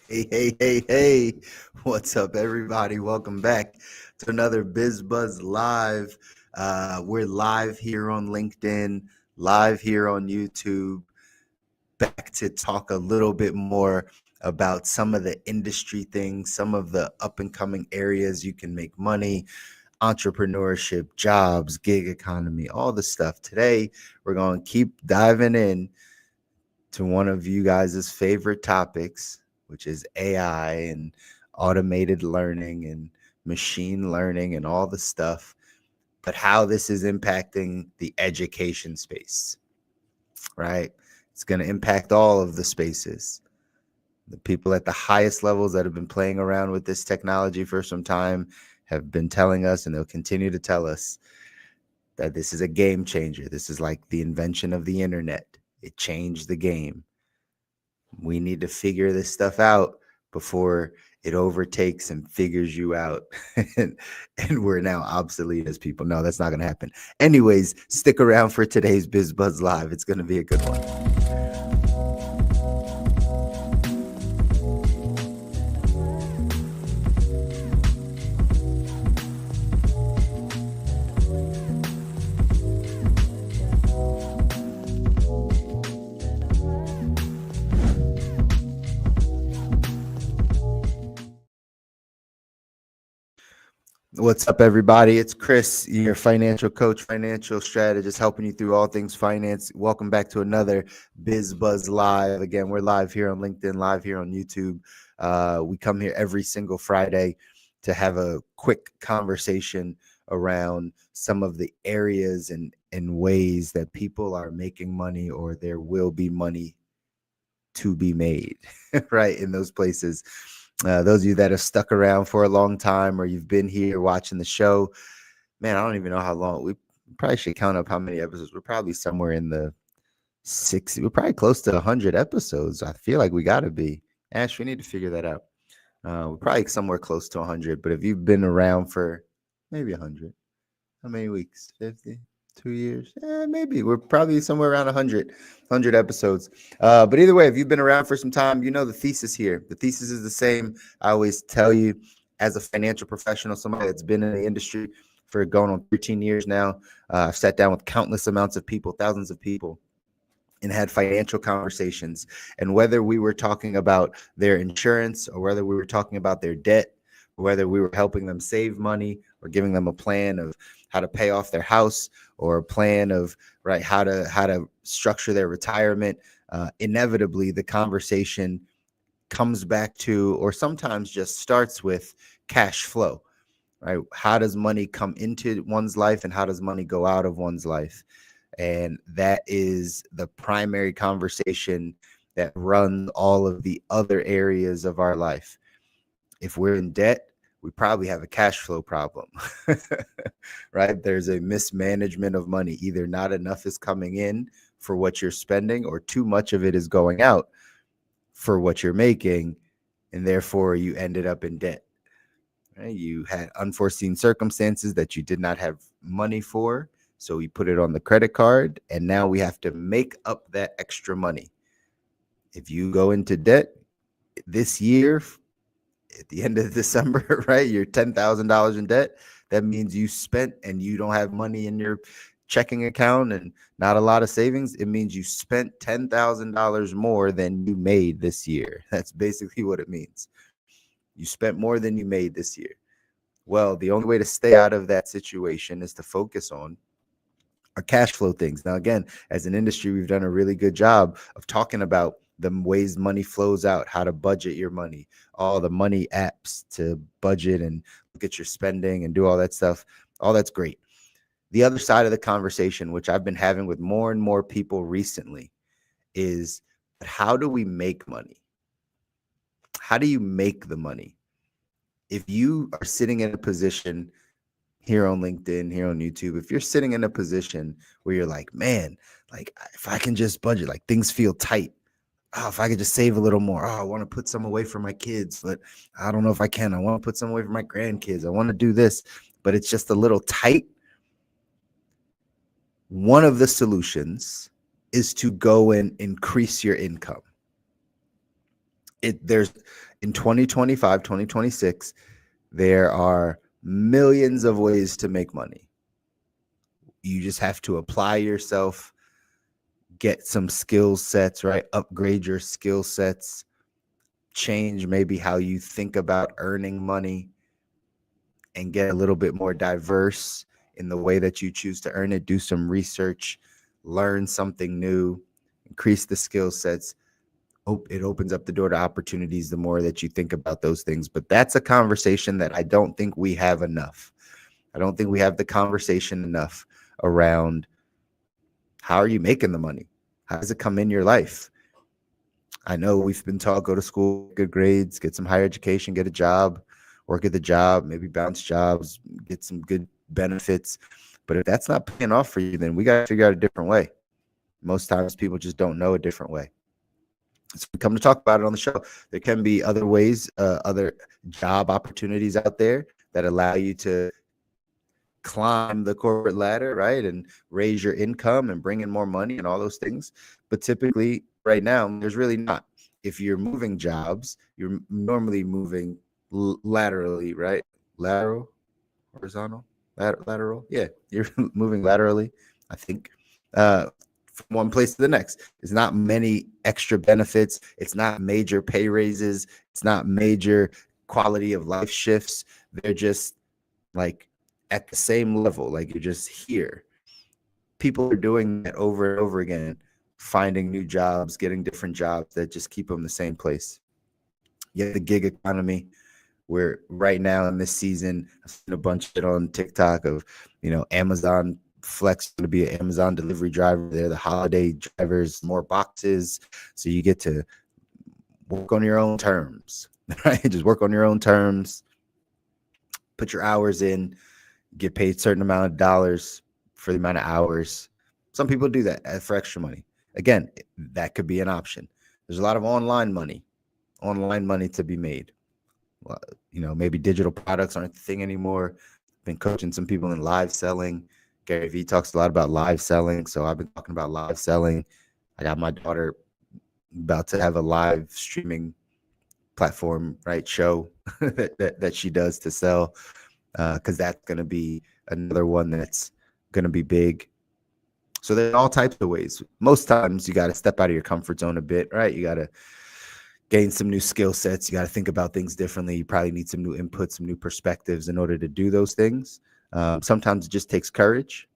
Hey. What's up, everybody? Welcome back to another BizBuzz Live. We're live here on LinkedIn, live here on YouTube, back to talk a little bit more about some of the industry things, some of the up and coming areas you can make money, entrepreneurship, jobs, gig economy, all the stuff. Today, we're going to keep diving in to one of you guys' favorite topics, which is AI and automated learning and machine learning and all the stuff, but how this is impacting the education space, right? It's going to impact all of the spaces. The people at the highest levels that have been playing around with this technology for some time have been telling us, and they'll continue to tell us, that this is a game changer. This is like the invention of the internet. It changed the game. We need to figure this stuff out before it overtakes and figures you out. and we're now obsolete as people. No, that's not going to happen. Anyways, stick around for today's BizBuzz Live. It's going to be a good one. What's up, everybody? It's Chris, your financial coach, financial strategist, helping you through all things finance. Welcome back to another BizBuzz Live. Again, we're live here on LinkedIn, live here on YouTube. We come here every single Friday to have a quick conversation around some of the areas and ways that people are making money, or there will be money to be made, right, in those places. Those of you that have stuck around for a long time, or you've been here watching the show, man, I don't even know how long. We probably should count up how many episodes. We're probably somewhere in the 60. We're probably close to 100 episodes. I feel like we got to be. Ash, we need to figure that out. We're probably somewhere close to 100. But if you've been around for maybe 100, how many weeks? 50? 2 years? Maybe. We're probably somewhere around 100 episodes. But either way, if you've been around for some time, you know the thesis here. The thesis is the same. I always tell you, as a financial professional, somebody that's been in the industry for going on 13 years now, I've sat down with countless amounts of people, thousands of people, and had financial conversations. And whether we were talking about their insurance, or whether we were talking about their debt, or whether we were helping them save money, or giving them a plan of how to pay off their house, or a plan of how to structure their retirement, inevitably the conversation comes back to, or sometimes just starts with, cash flow. Right? How does money come into one's life, and how does money go out of one's life? And that is the primary conversation that runs all of the other areas of our life. If we're in debt, we probably have a cash flow problem, right? There's a mismanagement of money. Either not enough is coming in for what you're spending, or too much of it is going out for what you're making, and therefore you ended up in debt. Right? You had unforeseen circumstances that you did not have money for, so we put it on the credit card, and now we have to make up that extra money. If you go into debt this year, at the end of December, right, you're $10,000 in debt. That means you spent, and you don't have money in your checking account and not a lot of savings. It means you spent $10,000 more than you made this year. That's basically what it means. You spent more than you made this year. Well, the only way to stay out of that situation is to focus on our cash flow things. Now, again, as an industry, we've done a really good job of talking about the ways money flows out, how to budget your money, all the money apps to budget and look at your spending and do all that stuff. All that's great. The other side of the conversation, which I've been having with more and more people recently, is how do we make money? How do you make the money? If you are sitting in a position here on LinkedIn, here on YouTube, if you're sitting in a position where you're like, man, like if I can just budget, like things feel tight. Oh, if I could just save a little more. Oh, I want to put some away for my kids, but I don't know if I can. I want to put some away for my grandkids. I want to do this, but it's just a little tight. One of the solutions is to go and increase your income. There's in 2025, 2026, there are millions of ways to make money. You just have to apply yourself, get some skill sets, right? Upgrade your skill sets, change maybe how you think about earning money, and get a little bit more diverse in the way that you choose to earn it. Do some research, learn something new, increase the skill sets. It opens up the door to opportunities the more that you think about those things. But that's a conversation that I don't think we have enough. I don't think we have the conversation enough around how are you making the money? How does it come in your life? I know we've been taught go to school, good grades, get some higher education, get a job, work at the job, maybe bounce jobs, get some good benefits. But if that's not paying off for you, then we got to figure out a different way. Most times people just don't know a different way. So we come to talk about it on the show. There can be other ways, other job opportunities out there that allow you to climb the corporate ladder, right? And raise your income and bring in more money and all those things. But typically right now, there's really not. If you're moving jobs, you're normally moving laterally, right? Lateral, horizontal, lateral. Yeah, you're moving laterally, I think, from one place to the next. There's not many extra benefits. It's not major pay raises. It's not major quality of life shifts. They're just like at the same level, like you're just here. People are doing that over and over again, finding new jobs, getting different jobs that just keep them the same place. You have the gig economy, where right now in this season, I've seen a bunch of it on TikTok of, Amazon Flex going to be an Amazon delivery driver. They're the holiday drivers, more boxes. So you get to work on your own terms, right? Just work on your own terms, put your hours in, get paid a certain amount of dollars for the amount of hours. Some people do that for extra money. Again, that could be an option. There's a lot of online money to be made. Well, maybe digital products aren't the thing anymore. Been coaching some people in live selling. Gary Vee talks a lot about live selling. So I've been talking about live selling. I got my daughter about to have a live streaming platform, right? Show that she does to sell. Because that's going to be another one that's going to be big. So there's all types of ways. Most times you got to step out of your comfort zone a bit, right? You got to gain some new skill sets. You got to think about things differently. You probably need some new input, some new perspectives in order to do those things. Sometimes it just takes courage.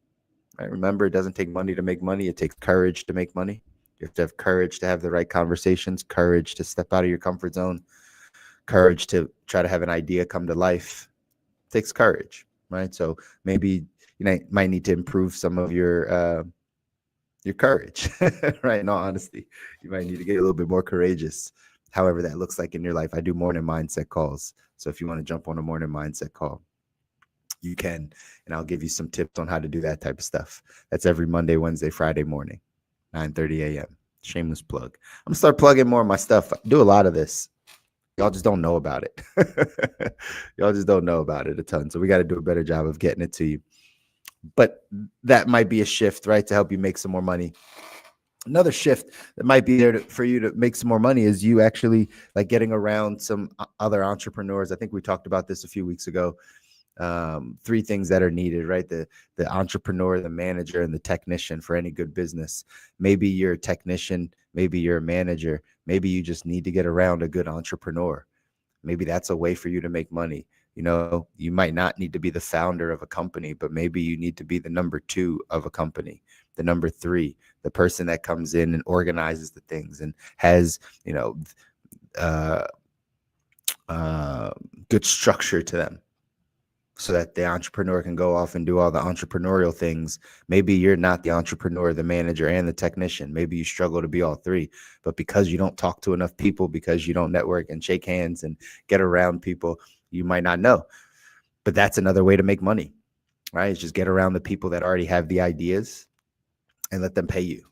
Right? Remember, it doesn't take money to make money. It takes courage to make money. You have to have courage to have the right conversations, courage to step out of your comfort zone, courage to try to have an idea come to life. It takes courage, right? So maybe you might need to improve some of your courage, right? In all honesty, you might need to get a little bit more courageous, however that looks like in your life. I do morning mindset calls. So if you want to jump on a morning mindset call, you can, and I'll give you some tips on how to do that type of stuff. That's every Monday, Wednesday, Friday morning, 9:30 a.m. Shameless plug. I'm gonna start plugging more of my stuff. I do a lot of this. Y'all just don't know about it. Y'all just don't know about it a ton. So we got to do a better job of getting it to you. But that might be a shift, right, to help you make some more money. Another shift that might be there for you to make some more money is you actually like getting around some other entrepreneurs. I think we talked about this a few weeks ago. 3 things that are needed, right? The entrepreneur, the manager, and the technician for any good business. Maybe you're a technician, maybe you're a manager, maybe you just need to get around a good entrepreneur. Maybe that's a way for you to make money. You might not need to be the founder of a company, but maybe you need to be the number 2 of a company, the number 3, the person that comes in and organizes the things and has, good structure to them, so that the entrepreneur can go off and do all the entrepreneurial things. Maybe you're not the entrepreneur, the manager, and the technician. Maybe you struggle to be all 3, but because you don't talk to enough people, because you don't network and shake hands and get around people, you might not know. But that's another way to make money, right? Is just get around the people that already have the ideas and let them pay you.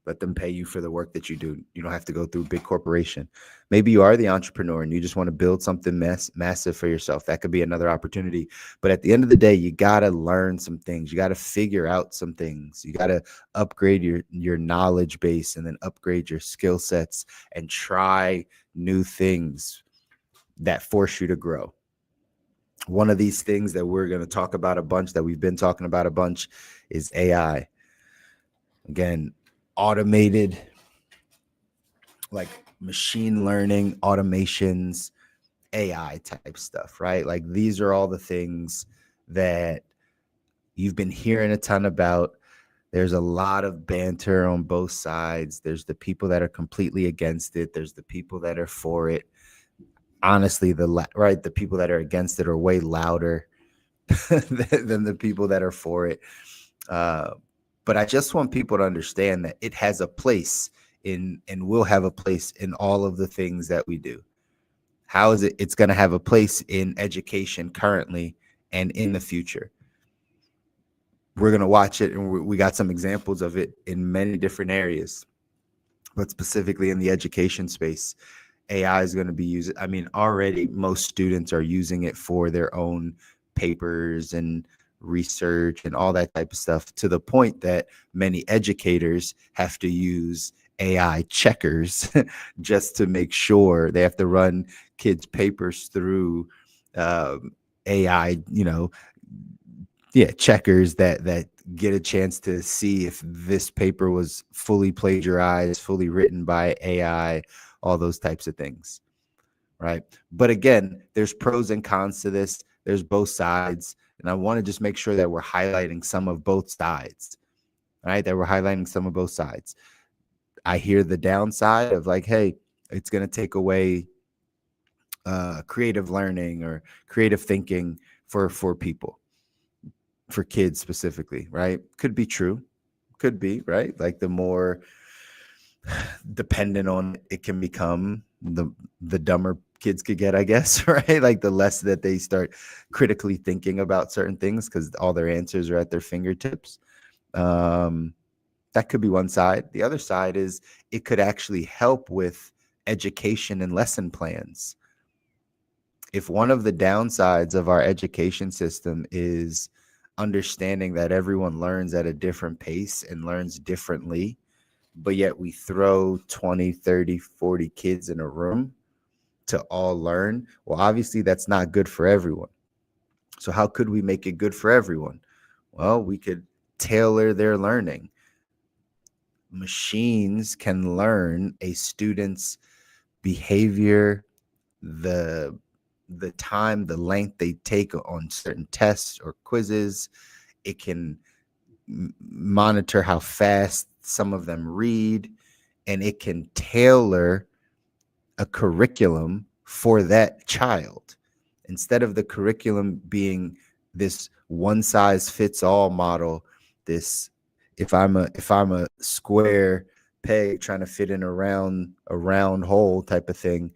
Let them pay you for the work that you do. You don't have to go through a big corporation. Maybe you are the entrepreneur and you just want to build something massive for yourself. That could be another opportunity. But at the end of the day, you got to learn some things. You got to figure out some things. You got to upgrade your knowledge base and then upgrade your skill sets and try new things that force you to grow. One of these things that we're going to talk about a bunch, that we've been talking about a bunch, is AI. Again, automated, like machine learning, automations, AI type stuff, right? Like these are all the things that you've been hearing a ton about. There's a lot of banter on both sides. There's the people that are completely against it. There's the people that are for it. Honestly, the people that are against it are way louder than the people that are for it. But I just want people to understand that it has a place and will have a place in all of the things that we do. How is it? It's going to have a place in education currently and in the future. We're going to watch it, and we got some examples of it in many different areas, but specifically in the education space. AI is going to be used. I mean, already most students are using it for their own papers and research and all that type of stuff, to the point that many educators have to use AI checkers just to make sure. They have to run kids' papers through AI, checkers that get a chance to see if this paper was fully plagiarized, fully written by AI, all those types of things, right? But again, there's pros and cons to this. There's both sides. And I want to just make sure that we're highlighting some of both sides, right? That we're highlighting some of both sides. I hear the downside of like, hey, it's going to take away creative learning or creative thinking for people, for kids specifically, right? Could be true. Could be, right? Like the more dependent on it can become, the dumber kids could get, I guess, right? Like the less that they start critically thinking about certain things because all their answers are at their fingertips. That could be one side. The other side is it could actually help with education and lesson plans. If one of the downsides of our education system is understanding that everyone learns at a different pace and learns differently, but yet we throw 20, 30, 40 kids in a room to all learn, well, obviously that's not good for everyone. So how could we make it good for everyone? Well, we could tailor their learning. Machines can learn a student's behavior, the time, the length they take on certain tests or quizzes. It can monitor how fast some of them read, and it can tailor a curriculum for that child. Instead of the curriculum being this one size fits all model, this if I'm a square peg trying to fit in a round hole type of thing,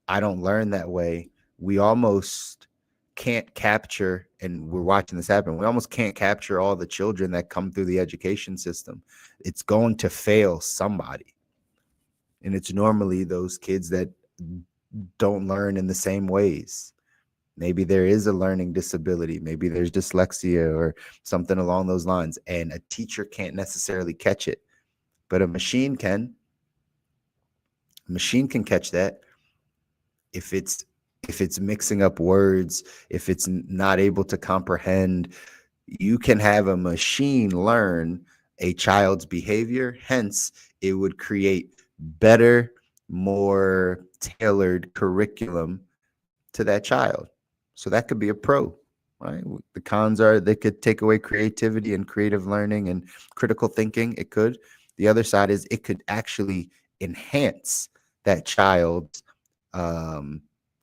I don't learn that way. We almost can't capture, and we're watching this happen, we almost can't capture all the children that come through the education system. It's going to fail somebody. And it's normally those kids that don't learn in the same ways. Maybe there is a learning disability. Maybe there's dyslexia or something along those lines. And a teacher can't necessarily catch it, but a machine can. A machine can catch that. If it's mixing up words, if it's not able to comprehend, you can have a machine learn a child's behavior. Hence, it would create better, more tailored curriculum to that child. So that could be a pro, right? The cons are they could take away creativity and creative learning and critical thinking. It could. The other side is it could actually enhance that child's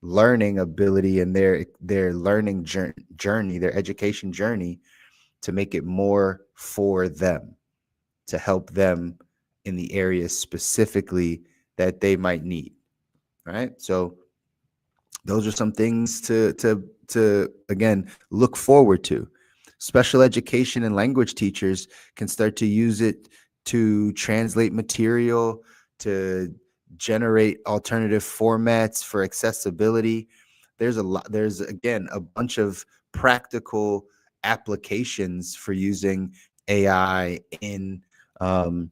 learning ability and their learning journey, their education journey, to make it more for them, to help them in the areas specifically that they might need, right? So those are some things to again look forward to. Special education and language teachers can start to use it to translate material, to generate alternative formats for accessibility. There's again a bunch of practical applications for using AI um,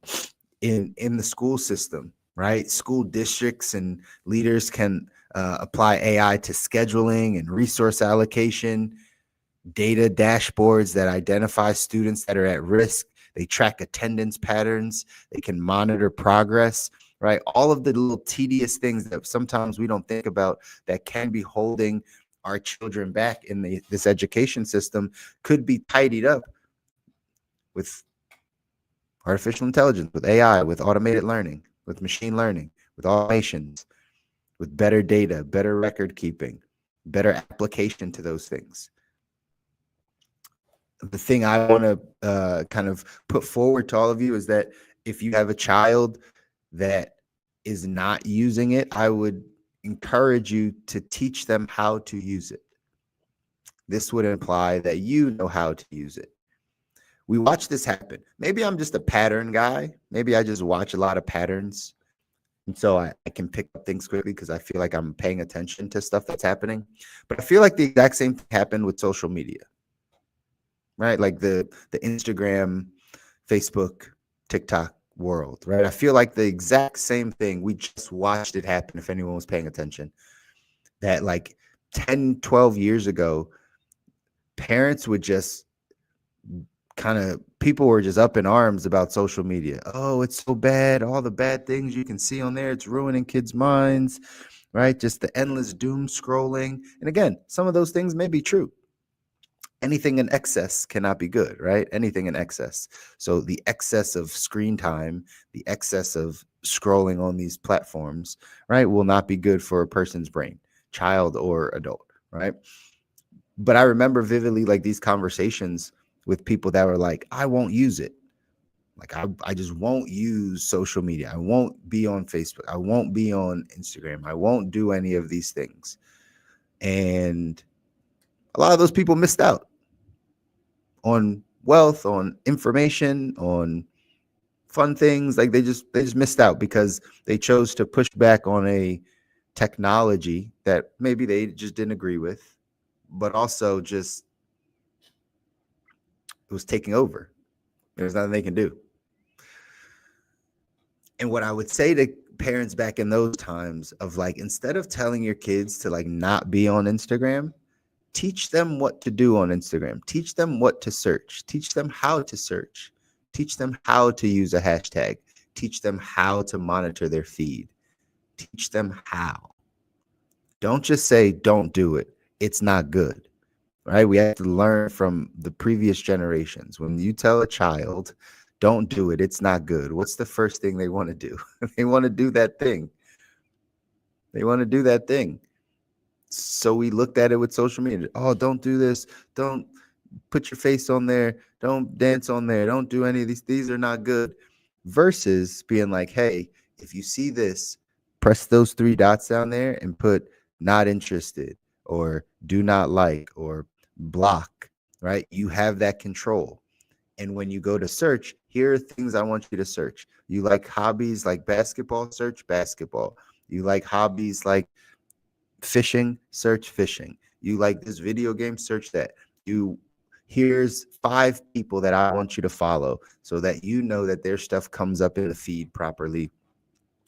in the school system, right? School districts and leaders can apply AI to scheduling and resource allocation, data dashboards that identify students that are at risk. They track attendance patterns. They can monitor progress, right? All of the little tedious things that sometimes we don't think about that can be holding our children back in this education system could be tidied up with artificial intelligence, with AI, with automated learning, with machine learning, with automations, with better data, better record keeping, better application to those things. The thing I want to kind of put forward to all of you is that if you have a child that is not using it, I would encourage you to teach them how to use it. This would imply that you know how to use it. We watch this happen. Maybe I'm just a pattern guy. Maybe I just watch a lot of patterns. And so I can pick up things quickly because I feel like I'm paying attention to stuff that's happening. But I feel like the exact same thing happened with social media, right? Like the Instagram, Facebook, TikTok world, right? I feel like the exact same thing. We just watched it happen if anyone was paying attention. That like 10, 12 years ago, parents would just people were just up in arms about social media. Oh, it's so bad. All the bad things you can see on there. It's ruining kids' minds, right? Just the endless doom scrolling. And again, some of those things may be true. Anything in excess cannot be good, right? Anything in excess. So the excess of screen time, the excess of scrolling on these platforms, right, will not be good for a person's brain, child or adult, right? But I remember vividly like these conversations with people that were like, I won't use it. Like I just won't use social media. I won't be on Facebook. I won't be on Instagram. I won't do any of these things. And a lot of those people missed out on wealth, on information, on fun things. Like they just missed out because they chose to push back on a technology that maybe they just didn't agree with, but also just it was taking over. There's nothing they can do. And what I would say to parents back in those times of like, instead of telling your kids to like not be on Instagram, teach them what to do on Instagram. Teach them what to search. Teach them how to search. Teach them how to use a hashtag. Teach them how to monitor their feed. Teach them how. Don't just say, don't do it. It's not good, right? We have to learn from the previous generations. When you tell a child, don't do it, it's not good, what's the first thing they want to do? They want to do that thing. They want to do that thing. So we looked at it with social media. Oh, don't do this. Don't put your face on there. Don't dance on there. Don't do any of these. These are not good. Versus being like, hey, if you see this, press those three dots down there and put not interested or do not like or block, right? You have that control. And when you go to search, here are things I want you to search. You like hobbies like basketball, search basketball. You like hobbies like fishing, search fishing. You like this video game, search that. Here's 5 people that I want you to follow so that you know that their stuff comes up in the feed properly.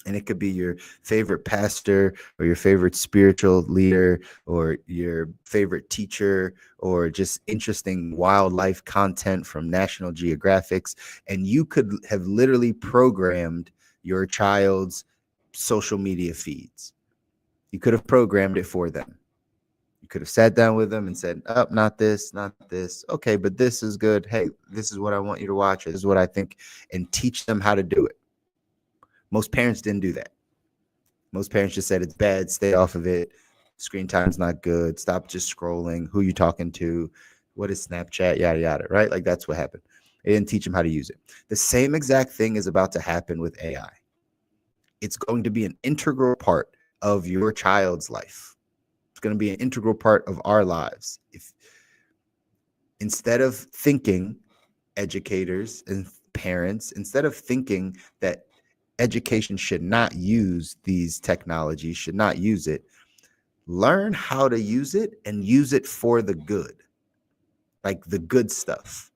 And it could be your favorite pastor or your favorite spiritual leader or your favorite teacher or just interesting wildlife content from National Geographics. And you could have literally programmed your child's social media feeds. You could have programmed it for them. You could have sat down with them and said, oh, not this, not this. Okay, but this is good. Hey, this is what I want you to watch. This is what I think. And teach them how to do it. Most parents didn't do that. Most parents just said it's bad, stay off of it. Screen time's not good. Stop just scrolling. Who you talking to? What is Snapchat? Yada, yada, right? Like that's what happened. They didn't teach them how to use it. The same exact thing is about to happen with AI. It's going to be an integral part of your child's life. It's going to be an integral part of our lives. If instead of thinking, educators and parents, instead of thinking that education should not use these technologies, should not use it, learn how to use it and use it for the good, like the good stuff.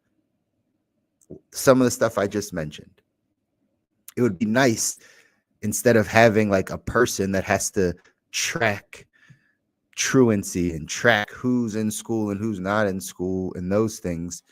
Some of the stuff I just mentioned. It would be nice, instead of having like a person that has to track truancy and track who's in school and who's not in school and those things,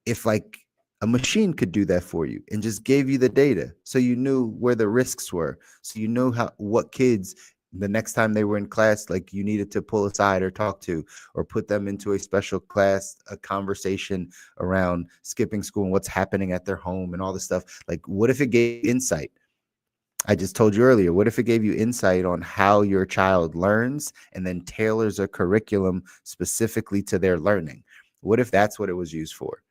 if like a machine could do that for you and just gave you the data, so you knew where the risks were, so you know what kids the next time they were in class, like you needed to pull aside or talk to, or put them into a special class, a conversation around skipping school and what's happening at their home and all this stuff. Like, what if it gave insight? I just told you earlier, what if it gave you insight on how your child learns and then tailors a curriculum specifically to their learning? What if that's what it was used for?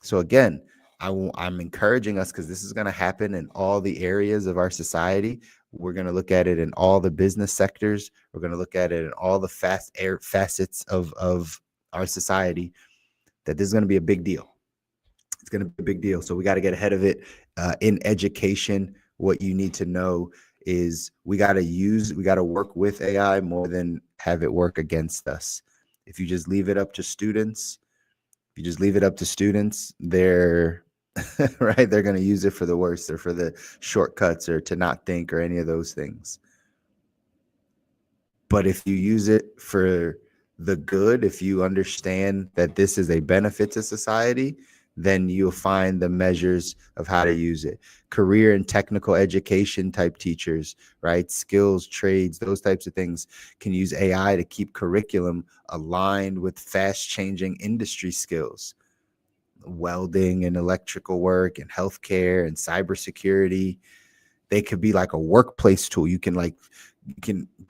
So again, I'm encouraging us, because this is going to happen in all the areas of our society. We're going to look at it in all the business sectors. We're going to look at it in all the facets of our society, that this is going to be a big deal. It's going to be a big deal. So we got to get ahead of it. In education, what you need to know is we got to work with AI more than have it work against us. If you just leave it up to students, they're right, they're going to use it for the worst, or for the shortcuts, or to not think, or any of those things. But if you use it for the good, if you understand that this is a benefit to society, then you'll find the measures of how to use it. Career and technical education type teachers, right? Skills, trades, those types of things can use AI to keep curriculum aligned with fast changing industry skills. Welding and electrical work and healthcare and cybersecurity. They could be like a workplace tool.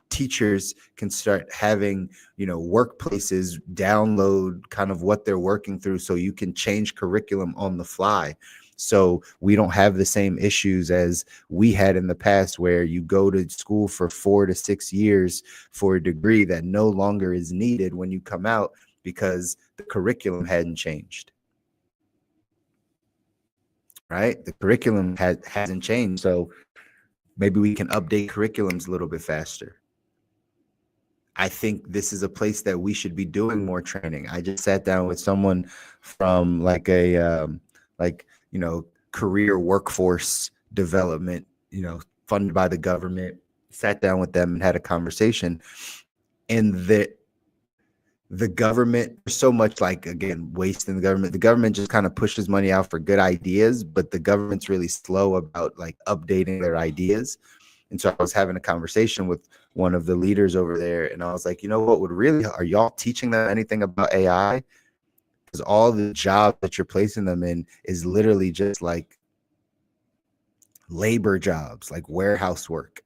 Teachers can start having, workplaces download kind of what they're working through, so you can change curriculum on the fly. So we don't have the same issues as we had in the past, where you go to school for 4 to 6 years for a degree that no longer is needed when you come out, because the curriculum hadn't changed. Right? The curriculum hasn't changed. So maybe we can update curriculums a little bit faster. I think this is a place that we should be doing more training. I just sat down with someone from like a career workforce development, funded by the government. Sat down with them and had a conversation, and the government, so much, like, again, wasting the government. The government just kind of pushes money out for good ideas, but the government's really slow about like updating their ideas. And so I was having a conversation with one of the leaders over there, and I was like, are y'all teaching them anything about AI? Because all the jobs that you're placing them in is literally just like labor jobs, like warehouse work.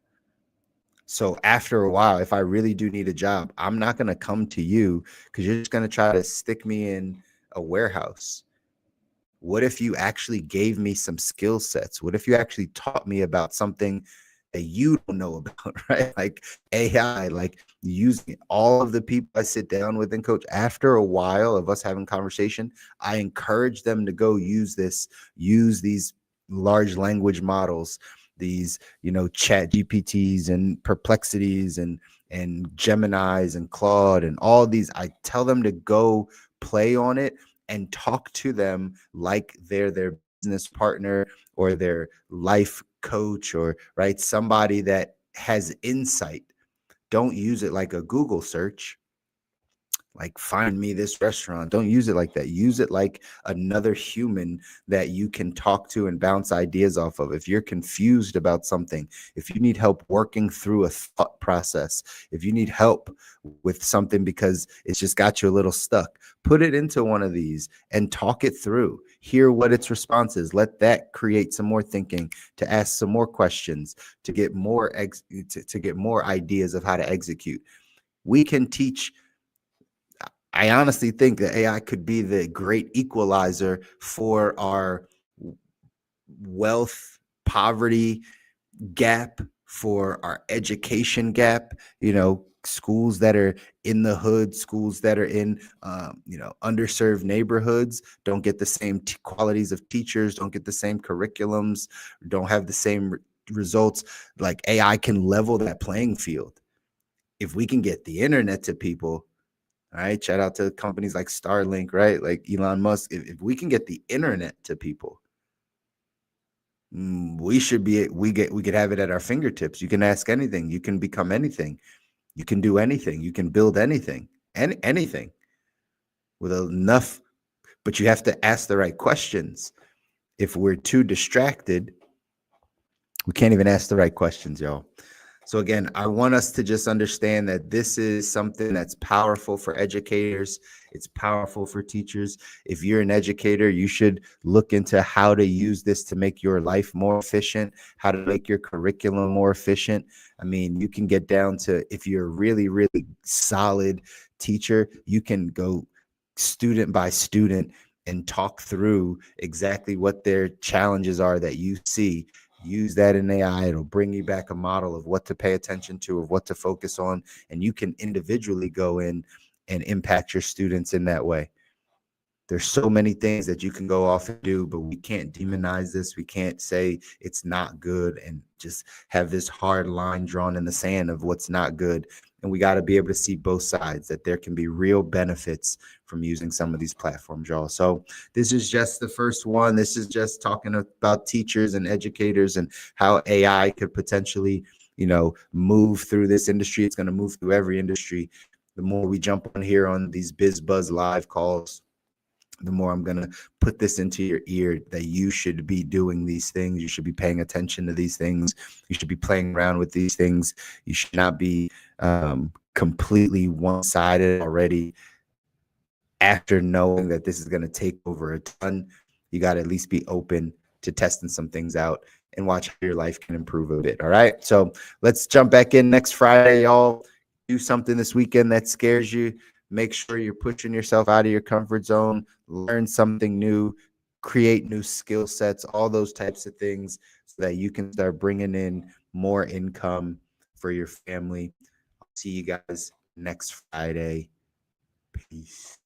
So after a while, if I really do need a job, I'm not going to come to you, because you're just going to try to stick me in a warehouse. What if you actually gave me some skill sets? What if you actually taught me about something that you don't know about, right? Like AI, like using all of the people I sit down with and coach. After a while of us having conversation, I encourage them to go use these large language models, these, chat GPTs and perplexities and Geminis and Claude and all these. I tell them to go play on it and talk to them like they're their business partner or their life coach, or right, somebody that has insight. Don't use it like a Google search, like find me this restaurant. Don't use it like that. Use it like another human that you can talk to and bounce ideas off of. If you're confused about something, if you need help working through a thought process, if you need help with something because it's just got you a little stuck, put it into one of these and talk it through. Hear what its response is. Let that create some more thinking, to ask some more questions, to get more to get more ideas of how to execute. We can teach. I honestly think that AI could be the great equalizer for our wealth poverty gap, for our education gap. schools that are in the hood, schools that are in underserved neighborhoods don't get the same qualities of teachers, don't get the same curriculums, don't have the same results. Like AI can level that playing field. If we can get the internet to people, all right, shout out to companies like Starlink, right? Like Elon Musk. If we can get the internet to people, we could have it at our fingertips. You can ask anything, you can become anything, you can do anything, you can build anything, and anything with enough, but you have to ask the right questions. If we're too distracted, we can't even ask the right questions, y'all. So again, I want us to just understand that this is something that's powerful for educators. It's powerful for teachers. If you're an educator, you should look into how to use this to make your life more efficient, how to make your curriculum more efficient. I mean, you can get down to, if you're a really, really solid teacher, you can go student by student and talk through exactly what their challenges are that you see. Use that in AI. It'll bring you back a model of what to pay attention to, of what to focus on, and you can individually go in and impact your students in that way. There's so many things that you can go off and do, but we can't demonize this. We can't say it's not good and just have this hard line drawn in the sand of what's not good. And we got to be able to see both sides, that there can be real benefits from using some of these platforms, y'all. So this is just the first one. This is just talking about teachers and educators and how AI could potentially, move through this industry. It's going to move through every industry. The more we jump on here on these BizBuzz live calls, the more I'm going to put this into your ear that you should be doing these things. You should be paying attention to these things. You should be playing around with these things. You should not be completely one-sided already. After knowing that this is going to take over a ton, you got to at least be open to testing some things out and watch how your life can improve a bit. All right. So let's jump back in next Friday, y'all. Do something this weekend that scares you. Make sure you're pushing yourself out of your comfort zone, learn something new, create new skill sets, all those types of things so that you can start bringing in more income for your family. I'll see you guys next Friday. Peace.